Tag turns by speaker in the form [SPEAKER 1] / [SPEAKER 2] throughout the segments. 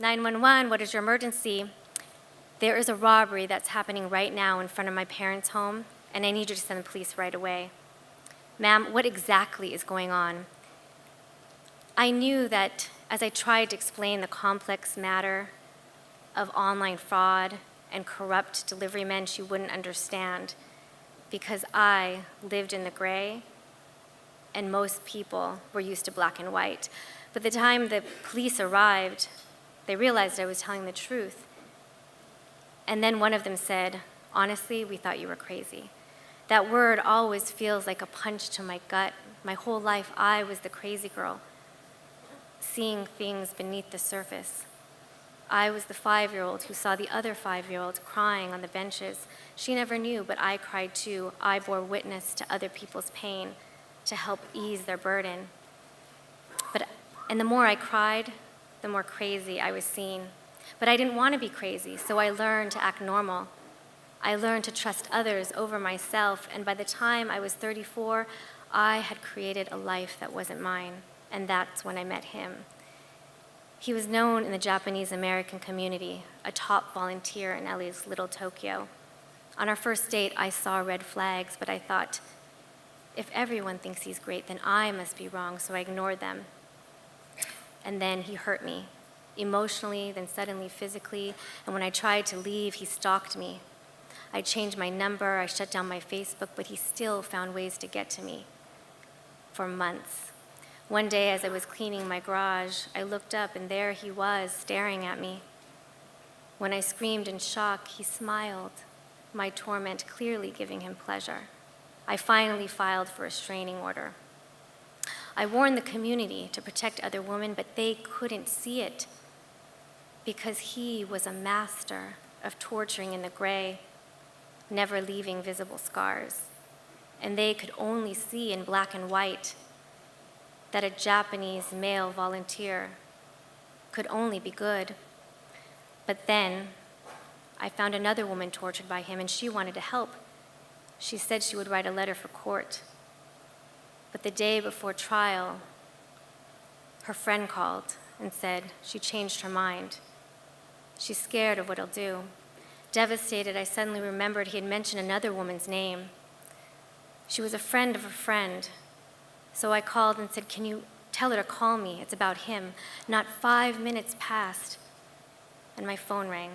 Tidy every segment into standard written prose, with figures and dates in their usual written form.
[SPEAKER 1] 911, what is your emergency? There is a robbery that's happening right now in front of my parents' home, and I need you to send the police right away. Ma'am, what exactly is going on? I knew that as I tried to explain the complex matter of online fraud and corrupt delivery men, she wouldn't understand, because I lived in the gray and most people were used to black and white. But the time the police arrived, they realized I was telling the truth. And then one of them said, honestly, we thought you were crazy. That word always feels like a punch to my gut. My whole life, I was the crazy girl, seeing things beneath the surface. I was the 5-year-old who saw the other 5-year-olds crying on the benches. She never knew, but I cried too. I bore witness to other people's pain to help ease their burden. And the more I cried, the more crazy I was seen. But I didn't want to be crazy, so I learned to act normal. I learned to trust others over myself, and by the time I was 34, I had created a life that wasn't mine, and that's when I met him. He was known in the Japanese American community, a top volunteer in LA's Little Tokyo. On our first date, I saw red flags, but I thought, if everyone thinks he's great, then I must be wrong, so I ignored them. And then he hurt me, emotionally, then suddenly physically, and when I tried to leave, he stalked me. I changed my number, I shut down my Facebook, but he still found ways to get to me for months. One day, as I was cleaning my garage, I looked up, and there he was, staring at me. When I screamed in shock, he smiled, my torment clearly giving him pleasure. I finally filed for a restraining order. I warned the community to protect other women, but they couldn't see it because he was a master of torturing in the gray, never leaving visible scars. And they could only see in black and white that a Japanese male volunteer could only be good. But then I found another woman tortured by him, and she wanted to help. She said she would write a letter for court. But the day before trial, her friend called and said she changed her mind. She's scared of what he'll do. Devastated, I suddenly remembered he had mentioned another woman's name. She was a friend of a friend. So I called and said, can you tell her to call me? It's about him. Not 5 minutes passed, and my phone rang.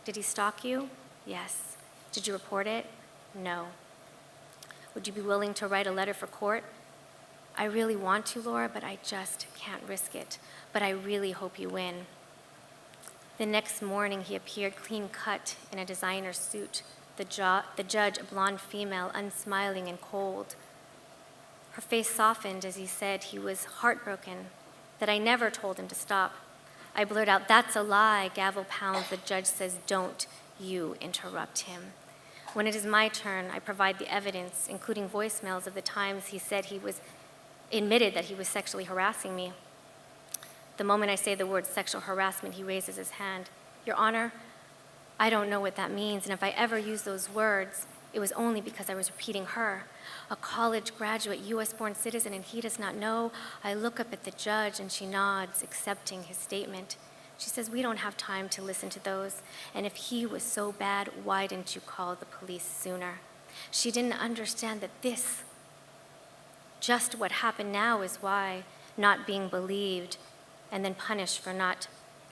[SPEAKER 1] Did he stalk you? Yes. Did you report it? No. Would you be willing to write a letter for court? I really want to, Lora, but I just can't risk it. But I really hope you win. The next morning, he appeared clean-cut in a designer suit. The judge, a blonde female, unsmiling and cold. Her face softened as he said he was heartbroken, that I never told him to stop. I blurted out, that's a lie. Gavel pounds. The judge says, don't you interrupt him. When it is my turn, I provide the evidence, including voicemails of the times he said admitted that he was sexually harassing me. The moment I say the word sexual harassment, he raises his hand. Your Honor, I don't know what that means, and if I ever use those words, it was only because I was repeating her, a college graduate, US-born citizen, and he does not know. I look up at the judge, and she nods, accepting his statement. She says, we don't have time to listen to those, and if he was so bad, why didn't you call the police sooner? She didn't understand that just what happened now is why not being believed and then punished for not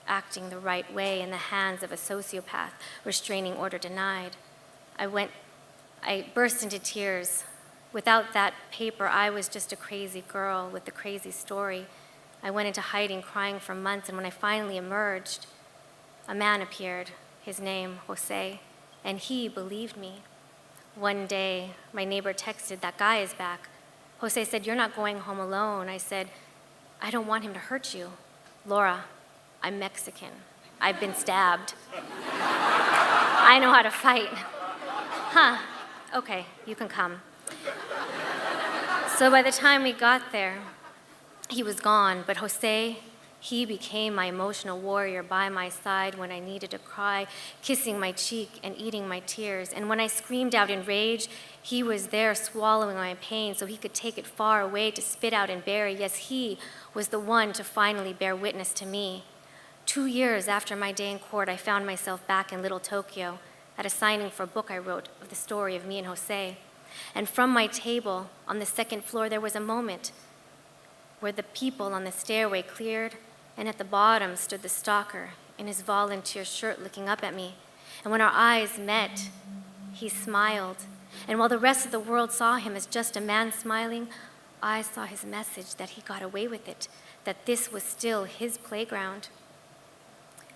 [SPEAKER 1] acting the right way in the hands of a sociopath, restraining order denied. I burst into tears. Without that paper, I was just a crazy girl with a crazy story. I went into hiding, crying for months, and when I finally emerged, a man appeared, his name, Jose, and he believed me. One day, my neighbor texted, that guy is back. Jose said, you're not going home alone. I said, I don't want him to hurt you. Lora, I'm Mexican. I've been stabbed. I know how to fight. Huh, okay, you can come. So by the time we got there, he was gone, but Jose, he became my emotional warrior by my side when I needed to cry, kissing my cheek and eating my tears. And when I screamed out in rage, he was there swallowing my pain so he could take it far away to spit out and bury. Yes, he was the one to finally bear witness to me. 2 years after my day in court, I found myself back in Little Tokyo at a signing for a book I wrote of the story of me and Jose. And from my table on the second floor, there was a moment where the people on the stairway cleared, and at the bottom stood the stalker in his volunteer shirt looking up at me. And when our eyes met, he smiled. And while the rest of the world saw him as just a man smiling, I saw his message that he got away with it, that this was still his playground.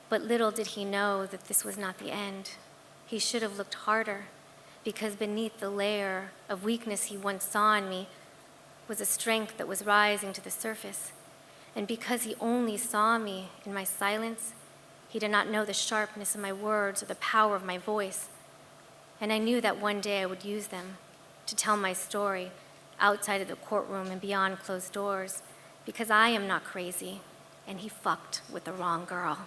[SPEAKER 1] But little did he know that this was not the end. He should have looked harder, because beneath the layer of weakness he once saw in me was a strength that was rising to the surface. And because he only saw me in my silence, he did not know the sharpness of my words or the power of my voice. And I knew that one day I would use them to tell my story outside of the courtroom and beyond closed doors, because I am not crazy, and he fucked with the wrong girl.